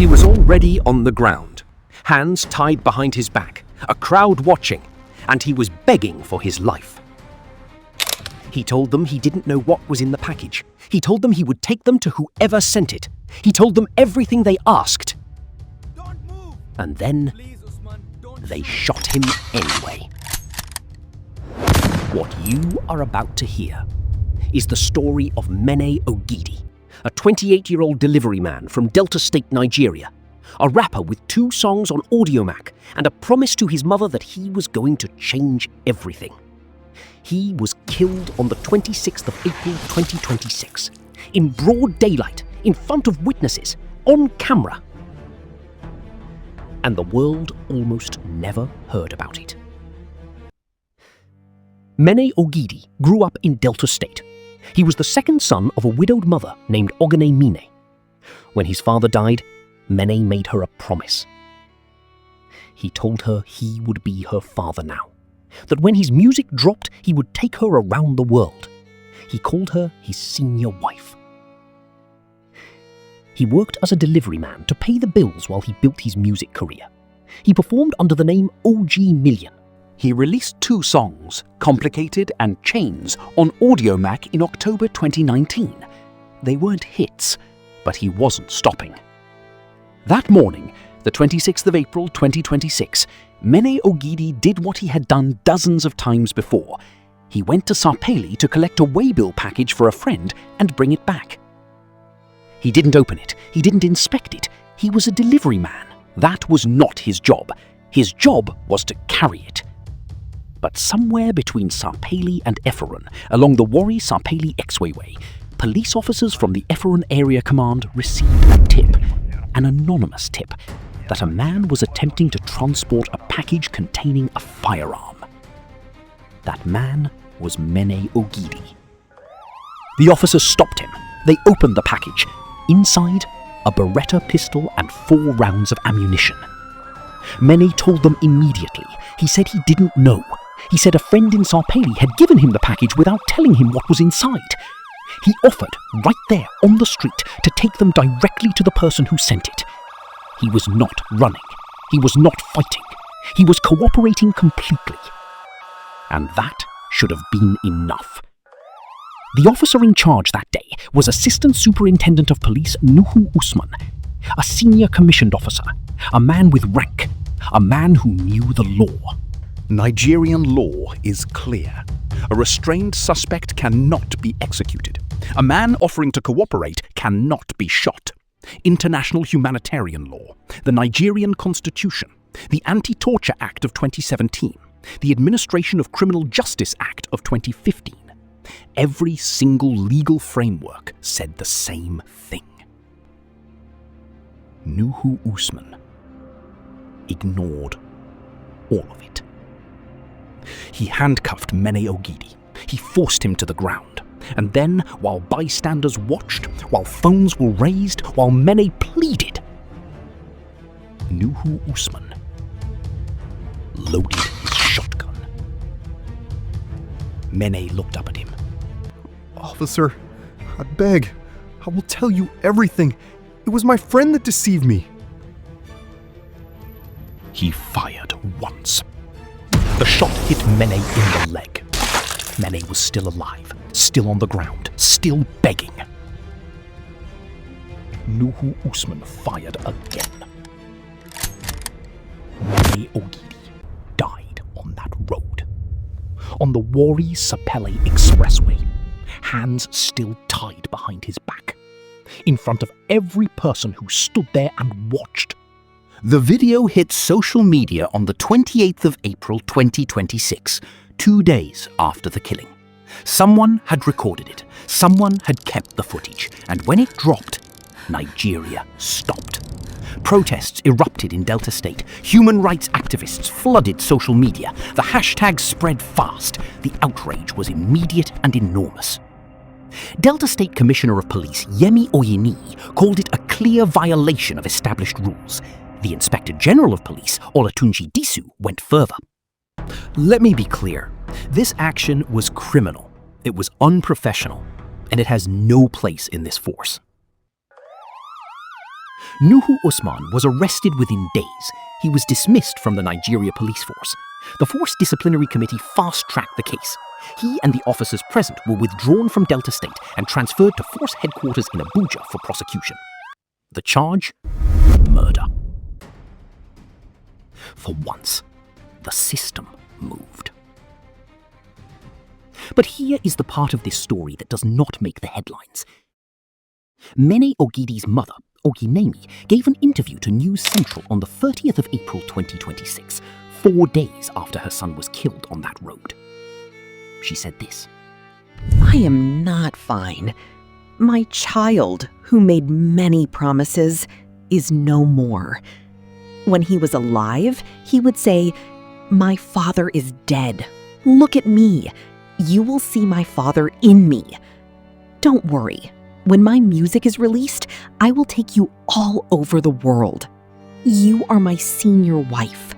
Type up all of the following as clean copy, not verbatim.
He was already on the ground, hands tied behind his back, a crowd watching, and he was begging for his life. He told them he didn't know what was in the package. He told them he would take them to whoever sent it. He told them everything they asked. Don't move. And then Please, Usman, don't they shot him anyway. What you are about to hear is the story of Mene Ogidi, a 28-year-old delivery man from Delta State, Nigeria, a rapper with 2 songs on Audiomack and a promise to his mother that he was going to change everything. He was killed on the 26th of April 2026, in broad daylight, in front of witnesses, on camera. And the world almost never heard about it. Mene Ogidi grew up in Delta State. He was the second son of a widowed mother named Ogene Mine. When his father died, Mene made her a promise. He told her he would be her father now, that when his music dropped, he would take her around the world. He called her his senior wife. He worked as a delivery man to pay the bills while he built his music career. He performed under the name OG Million. He released 2 songs, Complicated and Chains, on Audiomack in October 2019. They weren't hits, but he wasn't stopping. That morning, the 26th of April 2026, Mene Ogidi did what he had done dozens of times before. He went to Sapele to collect a waybill package for a friend and bring it back. He didn't open it. He didn't inspect it. He was a delivery man. That was not his job. His job was to carry it. But somewhere between Sapele and Eferon, along the Warri-Sapele Exway, police officers from the Eferon Area Command received a tip, an anonymous tip, that a man was attempting to transport a package containing a firearm. That man was Mene Ogidi. The officers stopped him. They opened the package. Inside, a Beretta pistol and 4 rounds of ammunition. Mene told them immediately. He said he didn't know. He said a friend in Sapele had given him the package without telling him what was inside. He offered, right there on the street, to take them directly to the person who sent it. He was not running. He was not fighting. He was cooperating completely. And that should have been enough. The officer in charge that day was Assistant Superintendent of Police Nuhu Usman, a senior commissioned officer, a man with rank, a man who knew the law. Nigerian law is clear. A restrained suspect cannot be executed. A man offering to cooperate cannot be shot. International humanitarian law, the Nigerian Constitution, the Anti-Torture Act of 2017, the Administration of Criminal Justice Act of 2015. Every single legal framework said the same thing. Nuhu Usman ignored all of it. He handcuffed Mene Ogidi. He forced him to the ground. And then, while bystanders watched, while phones were raised, while Mene pleaded, Nuhu Usman loaded his shotgun. Mene looked up at him. Officer, I beg, I will tell you everything. It was my friend that deceived me. He fired once. The shot hit Mene in the leg. Mene was still alive, still on the ground, still begging. Nuhu Usman fired again. Mene Ogidi died on that road. On the Warri-Sapele Expressway, hands still tied behind his back, in front of every person who stood there and watched. The video hit social media on the 28th of April 2026, 2 days after the killing. Someone had recorded it, someone had kept the footage, and when it dropped, Nigeria stopped. Protests erupted in Delta State. Human rights activists flooded social media. The hashtag spread fast. The outrage was immediate and enormous. Delta State Commissioner of Police Yemi Oyini called it a clear violation of established rules. The Inspector General of Police, Olatunji Disu, went further. Let me be clear. This action was criminal. It was unprofessional, and it has no place in this force. Nuhu Usman was arrested within days. He was dismissed from the Nigeria police force. The force disciplinary committee fast-tracked the case. He and the officers present were withdrawn from Delta State and transferred to force headquarters in Abuja for prosecution. The charge? Murder. For once, the system moved. But here is the part of this story that does not make the headlines. Mene Ogidi's mother, Oginemi, gave an interview to News Central on the 30th of April 2026, 4 days after her son was killed on that road. She said this: I am not fine. My child, who made many promises, is no more. When he was alive, he would say, "My father is dead. Look at me. You will see my father in me. Don't worry. When my music is released, I will take you all over the world. You are my senior wife."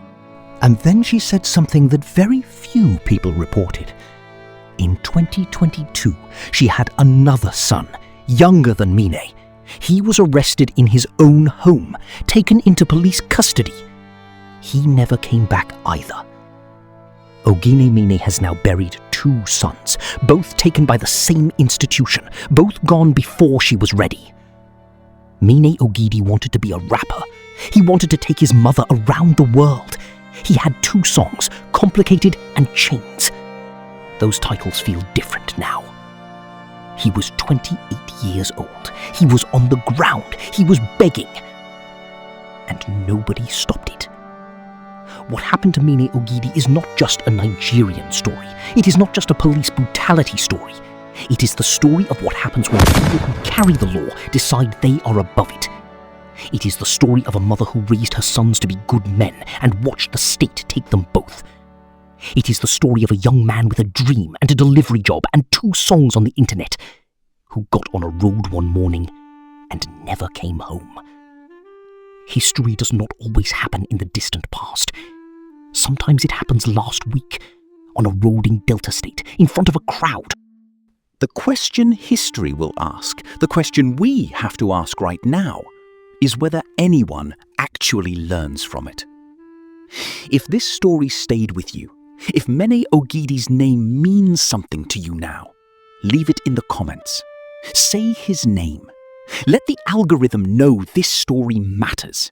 And then she said something that very few people reported. In 2022, she had another son, younger than Mine. He was arrested in his own home, taken into police custody. He never came back either. Oginemine has now buried 2 sons, both taken by the same institution, both gone before she was ready. Mine Ogidi wanted to be a rapper. He wanted to take his mother around the world. He had 2 songs, Complicated and Chains. Those titles feel different now. He was 28 years old. He was on the ground. He was begging. And nobody stopped it. What happened to Mene Ogidi is not just a Nigerian story. It is not just a police brutality story. It is the story of what happens when people who carry the law decide they are above it. It is the story of a mother who raised her sons to be good men and watched the state take them both. It is the story of a young man with a dream and a delivery job and 2 songs on the internet who got on a road one morning and never came home. History does not always happen in the distant past. Sometimes it happens last week, on a road in Delta State, in front of a crowd. The question history will ask, the question we have to ask right now, is whether anyone actually learns from it. If this story stayed with you, if Mene Ogidi's name means something to you now, leave it in the comments. Say his name. Let the algorithm know this story matters.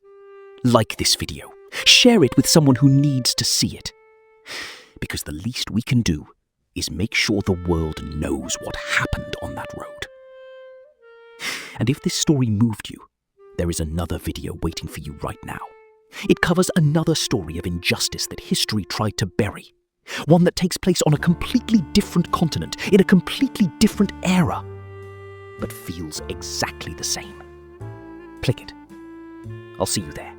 Like this video. Share it with someone who needs to see it. Because the least we can do is make sure the world knows what happened on that road. And if this story moved you, there is another video waiting for you right now. It covers another story of injustice that history tried to bury. One that takes place on a completely different continent, in a completely different era, but feels exactly the same. Click it. I'll see you there.